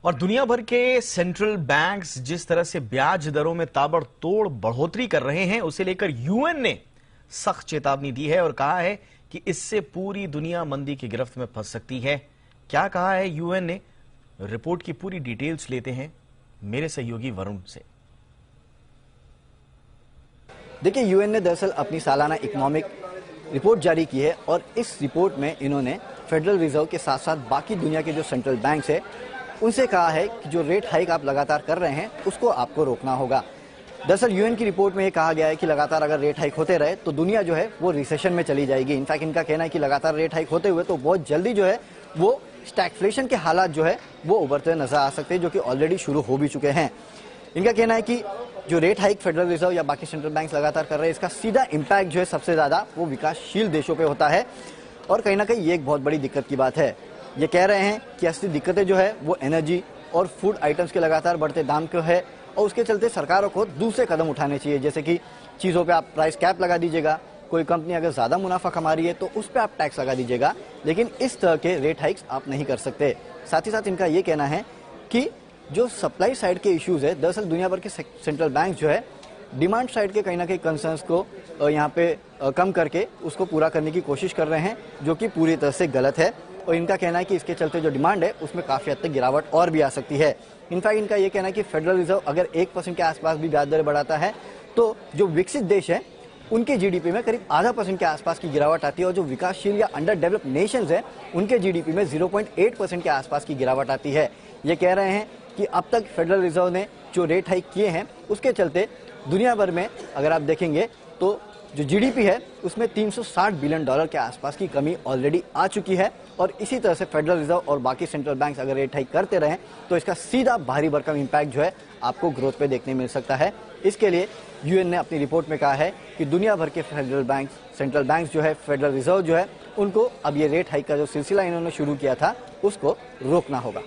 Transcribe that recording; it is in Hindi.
और दुनिया भर के सेंट्रल बैंक्स जिस तरह से ब्याज दरों में ताबड़तोड़ बढ़ोतरी कर रहे हैं, उसे लेकर यूएन ने सख्त चेतावनी दी है और कहा है कि इससे पूरी दुनिया मंदी की गिरफ्त में फंस सकती है। क्या कहा है यूएन ने? रिपोर्ट की पूरी डिटेल्स लेते हैं मेरे सहयोगी वरुण से। देखिए, यूएन ने दरअसल अपनी सालाना इकोनॉमिक रिपोर्ट जारी की है और इस रिपोर्ट में इन्होंने फेडरल रिजर्व के साथ साथ बाकी दुनिया के जो सेंट्रल बैंक्स है उनसे कहा है कि जो रेट हाइक आप लगातार कर रहे हैं उसको आपको रोकना होगा। दरअसल यूएन की रिपोर्ट में ये कहा गया है कि लगातार अगर रेट हाइक होते रहे तो दुनिया जो है वो रिसेशन में चली जाएगी। इनफैक्ट इनका कहना है कि लगातार रेट हाइक होते हुए तो बहुत जल्दी जो है वो स्टैगफ्लेशन के हालात जो है वो उभरते नजर आ सकते हैं, जो कि ऑलरेडी शुरू हो भी चुके हैं। इनका कहना है कि जो रेट हाइक फेडरल रिजर्व या बाकी सेंट्रल बैंक्स लगातार कर रहे हैं, इसका सीधा इम्पैक्ट जो है सबसे ज्यादा वो विकासशील देशों पे होता है और कहीं ना कहीं ये एक बहुत बड़ी दिक्कत की बात है। ये कह रहे हैं कि असली दिक्कतें जो है वो एनर्जी और फूड आइटम्स के लगातार बढ़ते दाम को है और उसके चलते सरकारों को दूसरे कदम उठाने चाहिए, जैसे कि चीज़ों पे आप प्राइस कैप लगा दीजिएगा। कोई कंपनी अगर ज़्यादा मुनाफा कमा रही है तो उस पर आप टैक्स लगा दीजिएगा, लेकिन इस तरह के रेट हाइक्स आप नहीं कर सकते। साथ ही साथ इनका ये कहना है कि जो सप्लाई साइड के इश्यूज है, दरअसल दुनिया भर के सेंट्रल बैंक जो है डिमांड साइड के कहीं ना कहीं कंसर्न्स को यहाँ पे कम करके उसको पूरा करने की कोशिश कर रहे हैं, जो कि पूरी तरह से गलत है। और इनका कहना है कि इसके चलते जो डिमांड है उसमें काफी हद तक गिरावट और भी आ सकती है। इनफैक्ट इनका ये कहना है कि फेडरल रिजर्व अगर 1% के आसपास भी ब्याज दर बढ़ाता है तो जो विकसित देश है उनके जीडीपी में करीब 0.5% के आसपास की गिरावट आती है और जो विकासशील या अंडर डेवलप्ड नेशंस है उनके जीडीपी में 0.8% के आसपास की गिरावट आती है। ये कह रहे हैं कि अब तक फेडरल रिजर्व ने जो रेट हाइक किए हैं उसके चलते दुनिया भर में अगर आप देखेंगे तो जो जीडीपी है उसमें $360 बिलियन के आसपास की कमी ऑलरेडी आ चुकी है और इसी तरह से फेडरल रिजर्व और बाकी सेंट्रल बैंक्स अगर रेट हाइक करते रहें तो इसका सीधा भारी भरकम इम्पैक्ट जो है आपको ग्रोथ पे देखने मिल सकता है। इसके लिए यूएन ने अपनी रिपोर्ट में कहा है कि दुनिया भर के फेडरल बैंक सेंट्रल बैंक्स जो है फेडरल रिजर्व जो है उनको अब ये रेट हाइक का जो सिलसिला इन्होंने शुरू किया था उसको रोकना होगा।